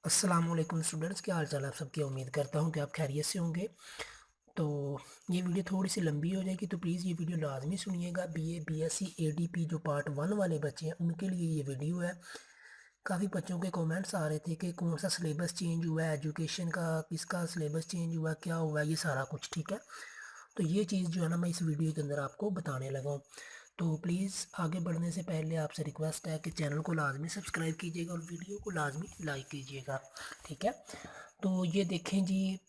अस्सलाम वालेकुम स्टूडेंट्स, क्या हाल चाल है आप सबकी। उम्मीद करता हूँ कि आप खैरियत से होंगे। तो ये वीडियो थोड़ी सी लंबी हो जाएगी, तो प्लीज़ ये वीडियो लाजमी सुनिएगा। बीए बीएससी एडीपी जो पार्ट 1 वाले बच्चे हैं उनके लिए ये वीडियो है। काफ़ी बच्चों के कमेंट्स आ रहे थे कि कौन सा सिलेबस चेंज हुआ है, एजुकेशन का किसका सिलेबस चेंज हुआ, क्या हुआ, ये सारा कुछ ठीक है। तो ये चीज़ जो है ना मैं इस वीडियो के अंदर आपको बताने लगा हूँ। तो प्लीज़ आगे बढ़ने से पहले आपसे रिक्वेस्ट है कि चैनल को लाजमी सब्सक्राइब कीजिएगा और वीडियो को लाजमी लाइक कीजिएगा, ठीक है। तो ये देखें जी,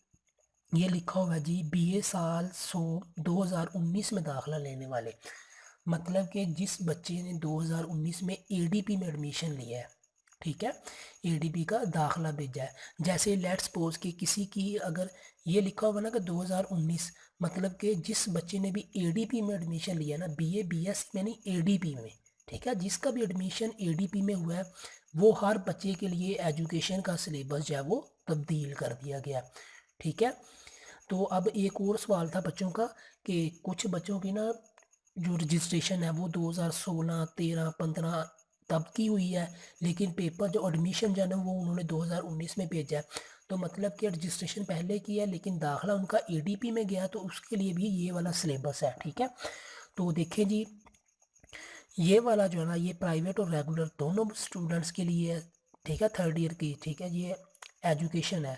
ये लिखा हुआ है जी बीए साल 2019 में दाखिला लेने वाले, मतलब कि जिस बच्चे ने 2019 में एडीपी में एडमिशन लिया है, ठीक है, एडीपी का दाखिला भेजा है। जैसे लेट्स सपोज कि किसी की अगर ये लिखा होगा ना कि 2019, मतलब कि जिस बच्चे ने भी एडीपी में एडमिशन लिया ना, बीए बीएससी में नहीं एडीपी में, ठीक है, जिसका भी एडमिशन एडीपी में हुआ है वो हर बच्चे के लिए एजुकेशन का सिलेबस जो है वो तब्दील कर दिया गया, ठीक है। तो अब एक और सवाल था बच्चों का कि कुछ बच्चों की ना जो रजिस्ट्रेशन है वो 2016, 13, 15 तब की हुई है, लेकिन पेपर जो एडमिशन जो है ना वो उन्होंने 2019 में भेजा है। तो मतलब कि रजिस्ट्रेशन पहले की है लेकिन दाखिला उनका एडीपी में गया, तो उसके लिए भी ये वाला सिलेबस है, ठीक है। तो देखें जी, ये वाला जो है ना ये प्राइवेट और रेगुलर दोनों स्टूडेंट्स के लिए है, ठीक है, थर्ड ईयर की, ठीक है, ये एजुकेशन है।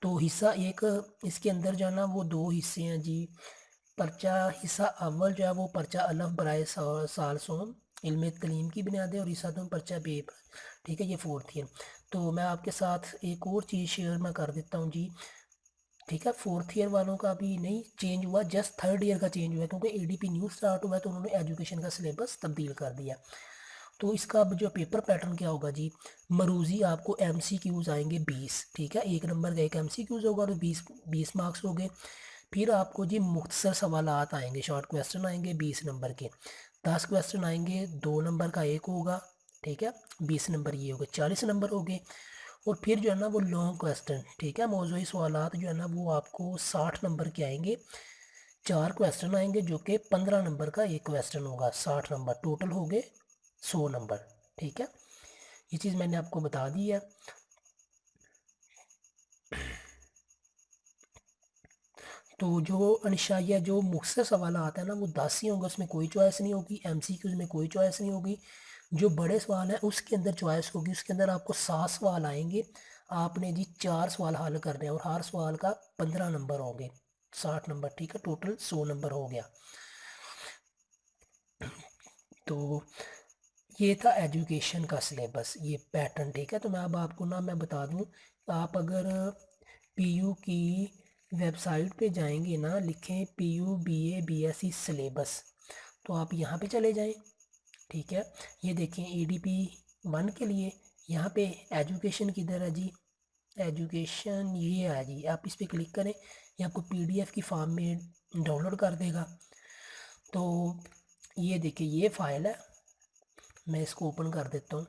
तो हिस्सा एक, इसके अंदर जो है ना वो दो हिस्से हैं जी। पर्चा हिस्सा अव्वल जो है वो पर्चा अलफ बराए साल सोम इल्म तलीम की बुनियादें, और हिस्सा तुम पर्चा बे, ठीक है, ये फोर्थ ईयर। तो मैं आपके साथ एक और चीज़ शेयर मैं कर देता हूँ जी, ठीक है। फोर्थ ईयर वालों का भी नहीं चेंज हुआ, जस्ट थर्ड ईयर का चेंज हुआ, क्योंकि एडीपी न्यू स्टार्ट हुआ है तो उन्होंने एजुकेशन का सिलेबस तब्दील कर दिया। तो इसका अब जो पेपर पैटर्न क्या होगा जी, मरूजी आपको एमसीक्यूज आएंगे 20, ठीक है, एक नंबर का एक एमसीक्यूज होगा और 20 मार्क्स हो गए। फिर आपको जी मुख्तसर सवालात आएंगे, शॉर्ट क्वेश्चन आएंगे 20 नंबर के, 10 क्वेश्चन आएंगे, 2 नंबर का एक होगा, ठीक है, 20 नंबर ये हो गए, 40 नंबर हो गए। और फिर जो है ना वो लॉन्ग क्वेश्चन, ठीक है, मौजूदी सवालात जो है ना वो आपको 60 नंबर के आएंगे, 4 क्वेश्चन आएंगे जो कि 15 नंबर का एक क्वेश्चन होगा, 60 नंबर टोटल हो गए 100 नंबर, ठीक है। ये चीज़ मैंने आपको बता दी है। तो जो अनशाइया जो मुख्तसर सवाल आता है ना वो 10 ही होंगे, उसमें कोई चॉइस नहीं होगी, एमसीक्यूज में कोई चॉइस नहीं होगी। जो बड़े सवाल हैं उसके अंदर चॉइस होगी, उसके अंदर आपको 7 सवाल आएंगे, आपने जी 4 सवाल हल करने हैं और हर सवाल का 15 नंबर होंगे, 60 नंबर, ठीक है, टोटल 100 नंबर हो गया। तो ये था एजुकेशन का सिलेबस, ये पैटर्न, ठीक है। तो मैं अब आपको ना मैं बता दूं, आप अगर पीयू की वेबसाइट पे जाएंगे ना, लिखें पीयू बीए बीएससी सिलेबस, तो आप यहाँ पे चले जाएं, ठीक है। ये देखें एडीपी 1 के लिए यहाँ पे एजुकेशन किधर है जी, एजुकेशन ये है जी, आप इस पर क्लिक करें, ये आपको पीडीएफ की फॉर्म में डाउनलोड कर देगा। तो ये देखिए ये फाइल है, मैं इसको ओपन कर देता हूँ।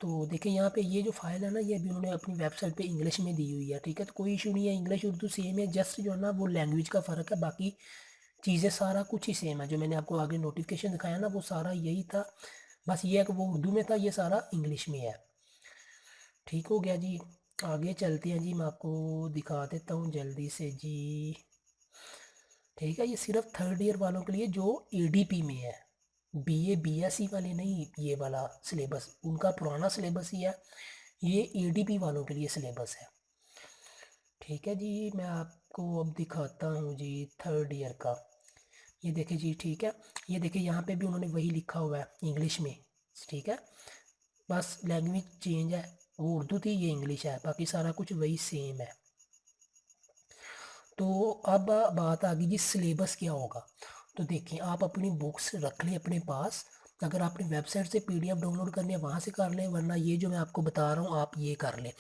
तो देखिए यहाँ पे ये जो फाइल है ना ये अभी उन्होंने अपनी वेबसाइट पे इंग्लिश में दी हुई है, ठीक है, तो कोई इशू नहीं है, इंग्लिश उर्दू सेम है, जस्ट जो है ना वो लैंग्वेज का फ़र्क है, बाकी चीज़ें सारा कुछ ही सेम है। जो मैंने आपको आगे नोटिफिकेशन दिखाया ना वो सारा यही था, बस ये है कि वो उर्दू में था, ये सारा इंग्लिश में है। ठीक हो गया जी, आगे चलते हैं जी, मैं आपको दिखा देता हूँ जल्दी से जी, ठीक है। ये सिर्फ थर्ड ईयर वालों के लिए जो एडीपी में है, बीए बीएससी वाले नहीं, ये वाला सिलेबस उनका पुराना सिलेबस ही है, ये एडीपी वालों के लिए सिलेबस है, ठीक है जी। मैं आपको अब दिखाता हूँ जी थर्ड ईयर का, ये देखिए जी, ठीक है, ये देखिए यहाँ पे भी उन्होंने वही लिखा हुआ है इंग्लिश में, ठीक है, बस लैंग्वेज चेंज है, वो उर्दू थी ये इंग्लिश है, बाकी सारा कुछ वही सेम है। तो अब बात आ गई जी सिलेबस क्या होगा। तो देखिए आप अपनी बुक्स रख लें अपने पास, अगर आपने वेबसाइट से पीडीएफ डाउनलोड करनी है वहाँ से कर लें, वरना ये जो मैं आपको बता रहा हूँ आप ये कर लें,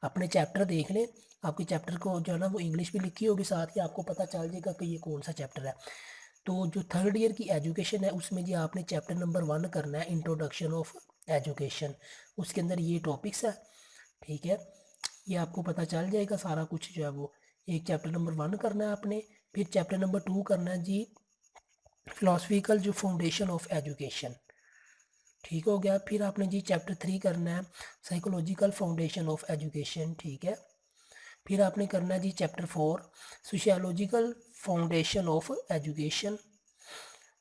अपने चैप्टर देख लें, आपके चैप्टर को जो है ना वो इंग्लिश भी लिखी होगी, साथ ही आपको पता चल जाएगा कि ये कौन सा चैप्टर है। तो जो थर्ड ईयर की एजुकेशन है उसमें जी आपने चैप्टर नंबर 1 करना है, इंट्रोडक्शन ऑफ एजुकेशन, उसके अंदर ये टॉपिक्स है, ठीक है, ये आपको पता चल जाएगा सारा कुछ जो है वो। एक चैप्टर नंबर 1 करना है आपने, फिर चैप्टर नंबर 2 करना है जी फिलोसफिकल जो फाउंडेशन ऑफ एजुकेशन, ٹھیک ہو گیا. پھر آپ نے جی چیپٹر 3 کرنا ہے سائیکولوجیکل فاؤنڈیشن آف ایجوکیشن. ٹھیک ہے. پھر آپ نے کرنا ہے جی چیپٹر 4 سوشیالوجیکل فاؤنڈیشن آف ایجوکیشن.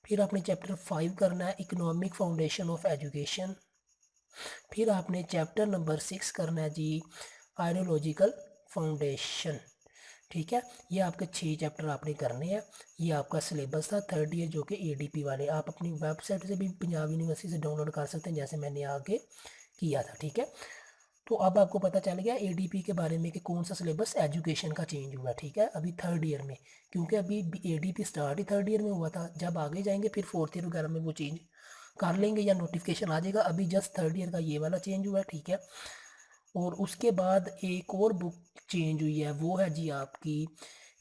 پھر آپ نے چیپٹر 5 کرنا ہے اکنامک فاؤنڈیشن آف ایجوکیشن. پھر آپ نے چیپٹر نمبر 6 کرنا ہے جی آئیڈیولوجیکل فاؤنڈیشن. ٹھیک ہے. یہ آپ کے 6 چیپٹر آپ نے کرنے ہیں. یہ آپ کا سلیبس تھا 3rd ایئر جو کہ ADP والے. آپ اپنی ویب سائٹ سے بھی پنجاب یونیورسٹی سے ڈاؤن لوڈ کر سکتے ہیں جیسے میں نے آگے کیا تھا. ٹھیک ہے. تو اب آپ کو پتہ چل گیا ADP کے بارے میں کہ کون سا سلیبس ایجوکیشن کا چینج ہوا. ٹھیک ہے. ابھی 3rd ایئر میں, کیونکہ ابھی ADP سٹارٹ ہی 3rd ایئر میں ہوا تھا. جب آگے جائیں گے پھر 4th ایئر وغیرہ میں وہ چینج کر لیں گے یا نوٹیفیکیشن آ جائے گا. ابھی جسٹ 3rd ایئر کا یہ والا چینج ہوا ہے. ٹھیک ہے. اور اس کے بعد ایک اور بک چینج ہوئی ہے, وہ ہے جی آپ کی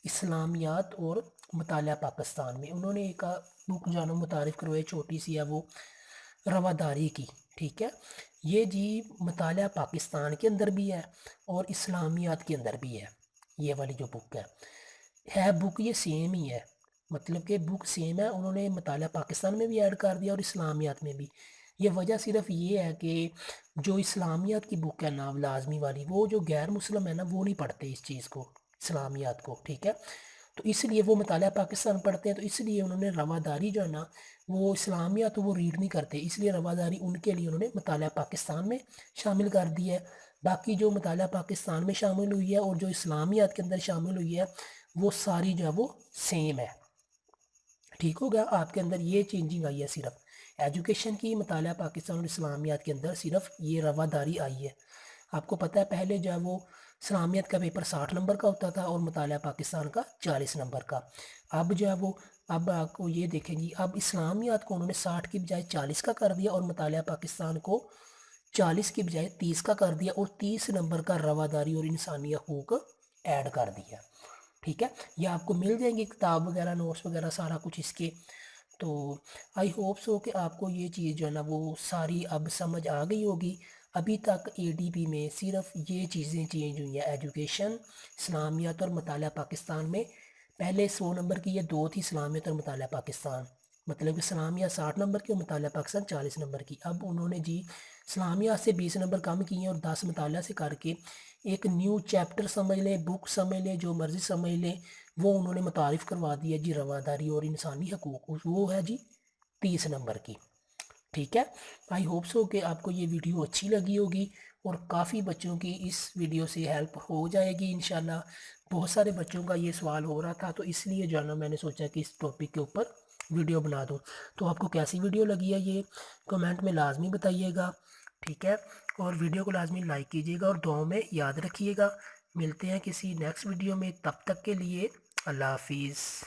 اسلامیات اور مطالعہ پاکستان میں. انہوں نے ایک بک جانو متعارف کروائی, چھوٹی سی ہے, وہ رواداری کی. ٹھیک ہے. یہ جی مطالعہ پاکستان کے اندر بھی ہے اور اسلامیات کے اندر بھی ہے. یہ والی جو بک ہے بک یہ سیم ہی ہے, مطلب کہ بک سیم ہے. انہوں نے مطالعہ پاکستان میں بھی ایڈ کر دیا اور اسلامیات میں بھی. یہ وجہ صرف یہ ہے کہ جو اسلامیات کی بک ہے نا لازمی والی, وہ جو غیر مسلم ہے نا وہ نہیں پڑھتے اس چیز کو, اسلامیات کو. ٹھیک ہے. تو اس لیے وہ مطالعہ پاکستان پڑھتے ہیں, تو اس لیے انہوں نے رواداری جو ہے نا وہ اسلامیات وہ ریڈ نہیں کرتے, اس لیے رواداری ان کے لیے انہوں نے مطالعہ پاکستان میں شامل کر دی ہے. باقی جو مطالعہ پاکستان میں شامل ہوئی ہے اور جو اسلامیات کے اندر شامل ہوئی ہے وہ ساری جو ہے وہ سیم ہے. ٹھیک ہو گیا. آپ کے اندر یہ چینجنگ آئی ہے صرف ایجوکیشن کی, مطالعہ پاکستان اور اسلامیات کے اندر صرف یہ رواداری آئی ہے. آپ کو پتہ ہے پہلے جو ہے وہ اسلامیات کا پیپر 60 نمبر کا ہوتا تھا اور مطالعہ پاکستان کا 40 نمبر کا. اب جو ہے وہ اب آپ کو یہ دیکھیں گی, اب اسلامیات کو انہوں نے 60 کی بجائے 40 کا کر دیا اور مطالعہ پاکستان کو 40 کی بجائے 30 کا کر دیا, اور 30 نمبر کا رواداری اور انسانی حقوق ایڈ کر دیا. ٹھیک ہے. یہ آپ کو مل جائیں گی کتاب وغیرہ, نوٹس وغیرہ, سارا کچھ اس کے. تو آئی ہوپ سو کہ آپ کو یہ چیز جو ہے نا وہ ساری اب سمجھ آ گئی ہوگی. ابھی تک ADP میں صرف یہ چیزیں چینج ہوئی ہیں, ایجوکیشن, اسلامیات اور مطالعہ پاکستان میں. پہلے 100 نمبر کی یہ 2 تھی, اسلامیات اور مطالعہ پاکستان, مطلب کہ اسلامیات 60 نمبر کی اور مطالعہ پاکستان 40 نمبر کی. اب انہوں نے جی اسلامیات سے 20 نمبر کم کیے ہیں اور 10 مطالعہ سے کر کے ایک نیو چیپٹر سمجھ لیں, بک سمجھ لیں, جو مرضی سمجھ لیں, وہ انہوں نے متعارف کروا دیا جی رواداری اور انسانی حقوق, وہ ہے جی 30 نمبر کی. ٹھیک ہے. آئی ہوپ سو کہ آپ کو یہ ویڈیو اچھی لگی ہوگی اور کافی بچوں کی اس ویڈیو سے ہیلپ ہو جائے گی انشاءاللہ. بہت سارے بچوں کا یہ سوال ہو رہا تھا, تو اس لیے جو ہے نا میں نے سوچا کہ اس ٹاپک کے اوپر ویڈیو بنا دوں. تو آپ کو کیسی ویڈیو لگی ہے یہ کمنٹ میں لازمی بتائیے گا. ٹھیک ہے. اور ویڈیو کو لازمی لائک کیجیے گا اور دعاؤں میں یاد رکھیے گا. ملتے ہیں کسی نیکسٹ ویڈیو میں, تب تک کے لیے اللہ حافظ.